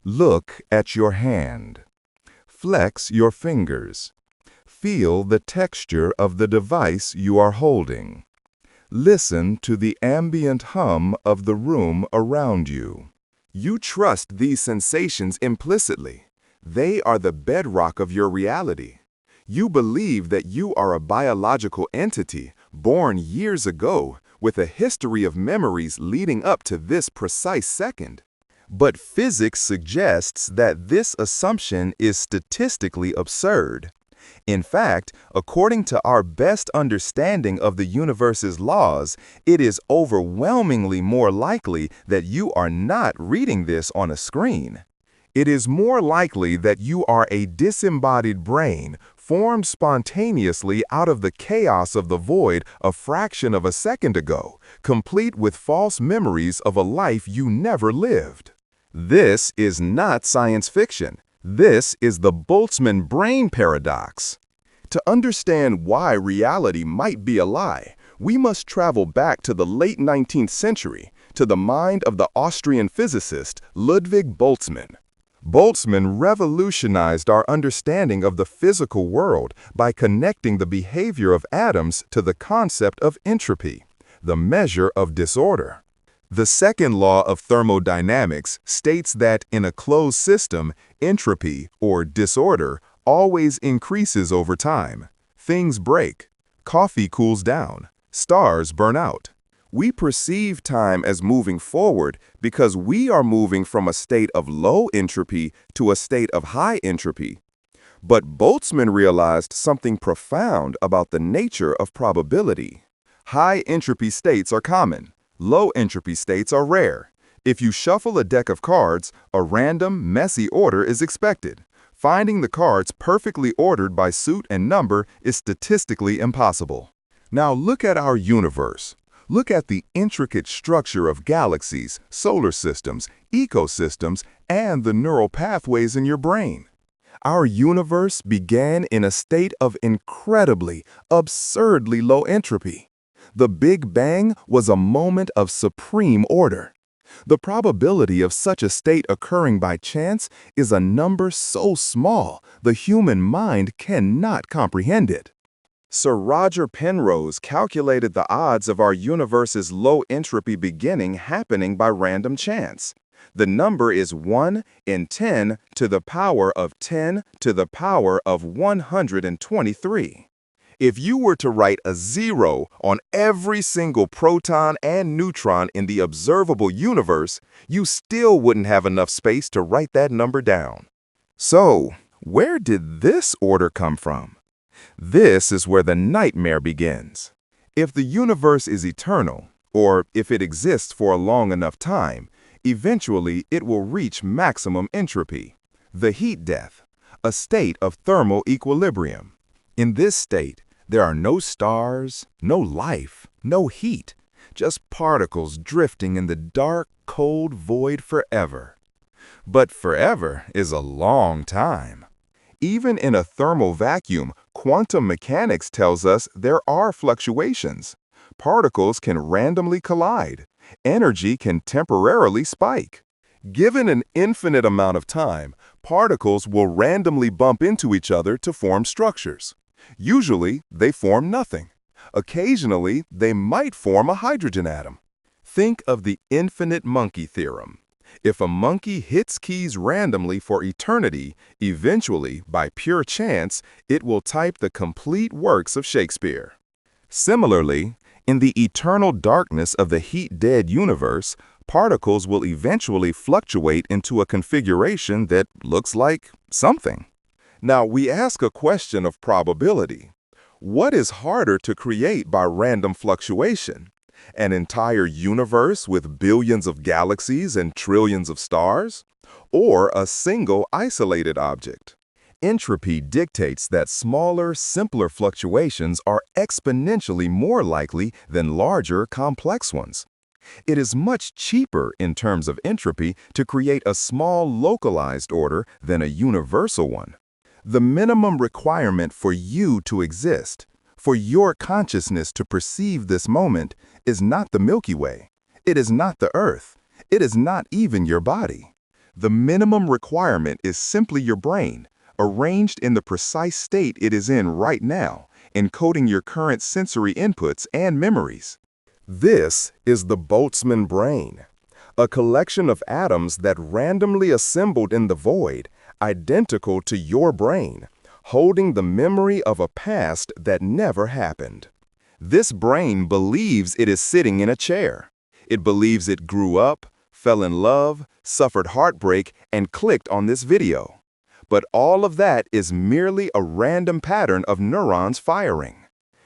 Look at your hand. Flex your fingers. Feel the texture of the device you are holding. Listen to the ambient hum of the room around you. You trust these sensations implicitly. They are the bedrock of your reality. You believe that you are a biological entity born years ago with a history of memories leading up to this precise second. But physics suggests that this assumption is statistically absurd. In fact, according to our best understanding of the universe's laws, it is overwhelmingly more likely that you are not reading this on a screen. It is more likely that you are a disembodied brain formed spontaneously out of the chaos of the void a fraction of a second ago, complete with false memories of a life you never lived. This is not science fiction. This is the Boltzmann brain paradox. To understand why reality might be a lie, we must travel back to the late 19th century, to the mind of the Austrian physicist Ludwig Boltzmann. Boltzmann revolutionized our understanding of the physical world by connecting the behavior of atoms to the concept of entropy, the measure of disorder. The second law of thermodynamics states that in a closed system, entropy, or disorder, always increases over time. Things break, coffee cools down, stars burn out. We perceive time as moving forward because we are moving from a state of low entropy to a state of high entropy. But Boltzmann realized something profound about the nature of probability. High entropy states are common. Low entropy states are rare. If you shuffle a deck of cards, a random, messy order is expected. Finding the cards perfectly ordered by suit and number is statistically impossible. Now look at our universe. Look at the intricate structure of galaxies, solar systems, ecosystems, and the neural pathways in your brain. Our universe began in a state of incredibly, absurdly low entropy. The Big Bang was a moment of supreme order. The probability of such a state occurring by chance is a number so small the human mind cannot comprehend it. Sir Roger Penrose calculated the odds of our universe's low entropy beginning happening by random chance. The number is 1 in 10 to the power of 10 to the power of 123. If you were to write a 0 on every single proton and neutron in the observable universe, you still wouldn't have enough space to write that number down. So, where did this order come from? This is where the nightmare begins. If the universe is eternal, or if it exists for a long enough time, eventually it will reach maximum entropy, the heat death, a state of thermal equilibrium. In this state, there are no stars, no life, no heat, just particles drifting in the dark, cold void forever. But forever is a long time. Even in a thermal vacuum, quantum mechanics tells us there are fluctuations. Particles can randomly collide. Energy can temporarily spike. Given an infinite amount of time, particles will randomly bump into each other to form structures. Usually, they form nothing. Occasionally, they might form a hydrogen atom. Think of the infinite monkey theorem. If a monkey hits keys randomly for eternity, eventually, by pure chance, it will type the complete works of Shakespeare. Similarly, in the eternal darkness of the heat-dead universe, particles will eventually fluctuate into a configuration that looks like something. Now, we ask a question of probability. What is harder to create by random fluctuation? An entire universe with billions of galaxies and trillions of stars? Or a single isolated object? Entropy dictates that smaller, simpler fluctuations are exponentially more likely than larger, complex ones. It is much cheaper in terms of entropy to create a small, localized order than a universal one. The minimum requirement for you to exist, for your consciousness to perceive this moment, is not the Milky Way. It is not the Earth. It is not even your body. The minimum requirement is simply your brain, arranged in the precise state it is in right now, encoding your current sensory inputs and memories. This is the Boltzmann brain, a collection of atoms that randomly assembled in the void, identical to your brain, holding the memory of a past that never happened. This brain believes it is sitting in a chair. It believes it grew up, fell in love, suffered heartbreak, and clicked on this video. But all of that is merely a random pattern of neurons firing.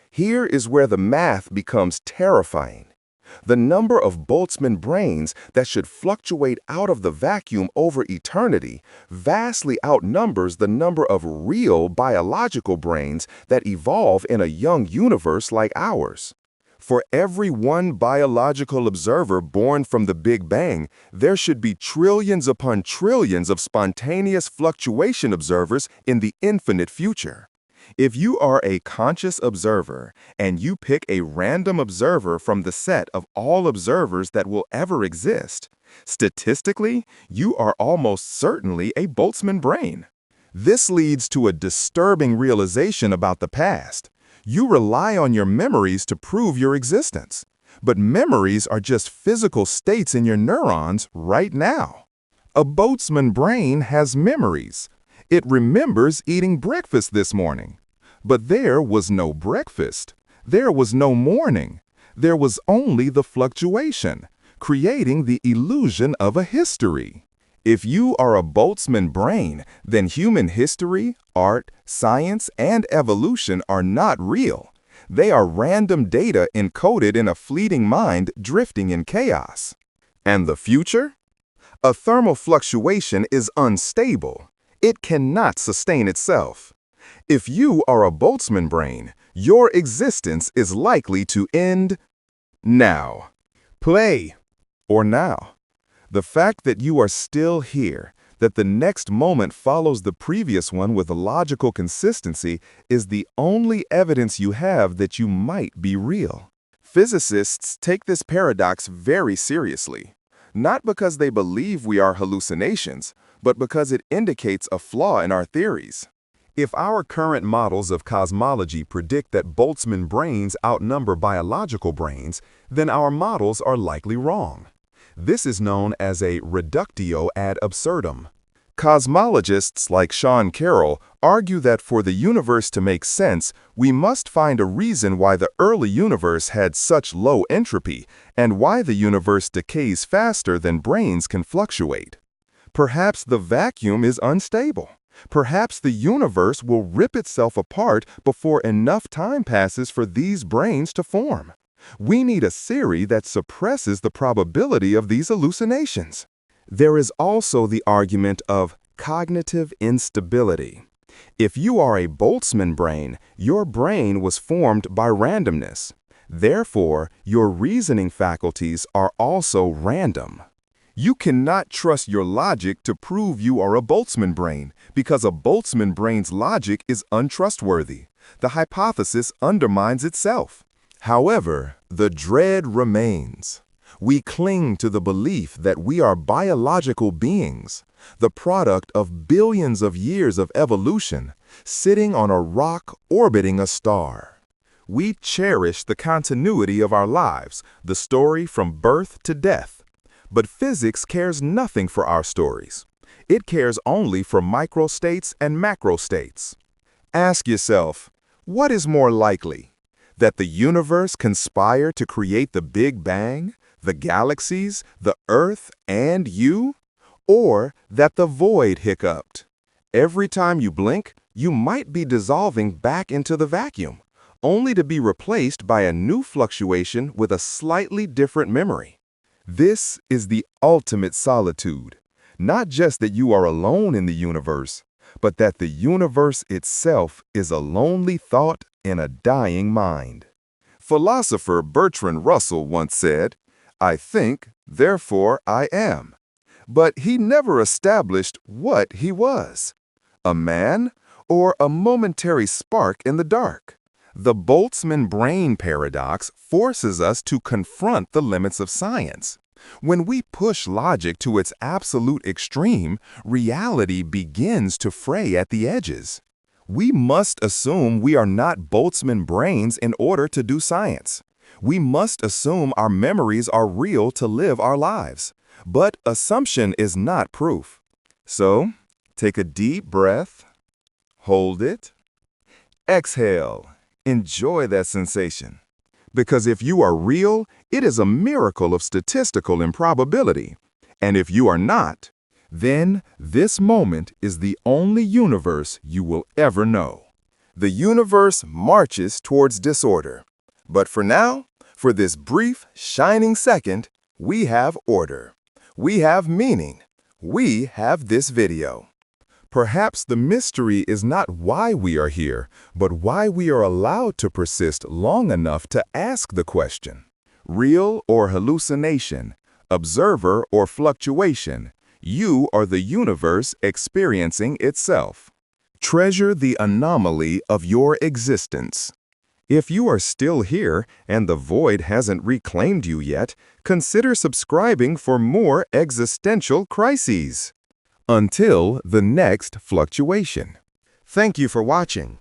Here is where the math becomes terrifying. The number of Boltzmann brains that should fluctuate out of the vacuum over eternity vastly outnumbers the number of real biological brains that evolve in a young universe like ours. For every one biological observer born from the Big Bang, there should be trillions upon trillions of spontaneous fluctuation observers in the infinite future. If you are a conscious observer and you pick a random observer from the set of all observers that will ever exist, statistically, you are almost certainly a Boltzmann brain. This leads to a disturbing realization about the past. You rely on your memories to prove your existence, but memories are just physical states in your neurons right now. A Boltzmann brain has memories. It remembers eating breakfast this morning. But there was no breakfast. There was no morning. There was only the fluctuation, creating the illusion of a history. If you are a Boltzmann brain, then human history, art, science, and evolution are not real. They are random data encoded in a fleeting mind drifting in chaos. And the future? A thermal fluctuation is unstable. It cannot sustain itself. If you are a Boltzmann brain, your existence is likely to end now. Play or now. The fact that you are still here, that the next moment follows the previous one with a logical consistency, is the only evidence you have that you might be real. Physicists take this paradox very seriously, not because they believe we are hallucinations, but because it indicates a flaw in our theories. If our current models of cosmology predict that Boltzmann brains outnumber biological brains, then our models are likely wrong. This is known as a reductio ad absurdum. Cosmologists like Sean Carroll argue that for the universe to make sense, we must find a reason why the early universe had such low entropy and why the universe decays faster than brains can fluctuate. Perhaps the vacuum is unstable. Perhaps the universe will rip itself apart before enough time passes for these brains to form. We need a theory that suppresses the probability of these hallucinations. There is also the argument of cognitive instability. If you are a Boltzmann brain, your brain was formed by randomness. Therefore, your reasoning faculties are also random. You cannot trust your logic to prove you are a Boltzmann brain, because a Boltzmann brain's logic is untrustworthy. The hypothesis undermines itself. However, the dread remains. We cling to the belief that we are biological beings, the product of billions of years of evolution, sitting on a rock orbiting a star. We cherish the continuity of our lives, the story from birth to death. But physics cares nothing for our stories. It cares only for microstates and macrostates. Ask yourself, what is more likely? That the universe conspired to create the Big Bang, the galaxies, the Earth, and you? Or that the void hiccuped? Every time you blink, you might be dissolving back into the vacuum, only to be replaced by a new fluctuation with a slightly different memory. This is the ultimate solitude. Not just that you are alone in the universe, but that the universe itself is a lonely thought in a dying mind. Philosopher Bertrand Russell once said, "I think, therefore I am." But he never established what he was. A man or a momentary spark in the dark? The Boltzmann brain paradox forces us to confront the limits of science. When we push logic to its absolute extreme, reality begins to fray at the edges. We must assume we are not Boltzmann brains in order to do science. We must assume our memories are real to live our lives. But assumption is not proof. So, take a deep breath, hold it, exhale, enjoy that sensation. Because if you are real, it is a miracle of statistical improbability. And if you are not, then this moment is the only universe you will ever know. The universe marches towards disorder. But for now, for this brief, shining second, we have order. We have meaning. We have this video. Perhaps the mystery is not why we are here, but why we are allowed to persist long enough to ask the question. Real or hallucination, observer or fluctuation, you are the universe experiencing itself. Treasure the anomaly of your existence. If you are still here and the void hasn't reclaimed you yet, consider subscribing for more existential crises. Until the next fluctuation. Thank you for watching.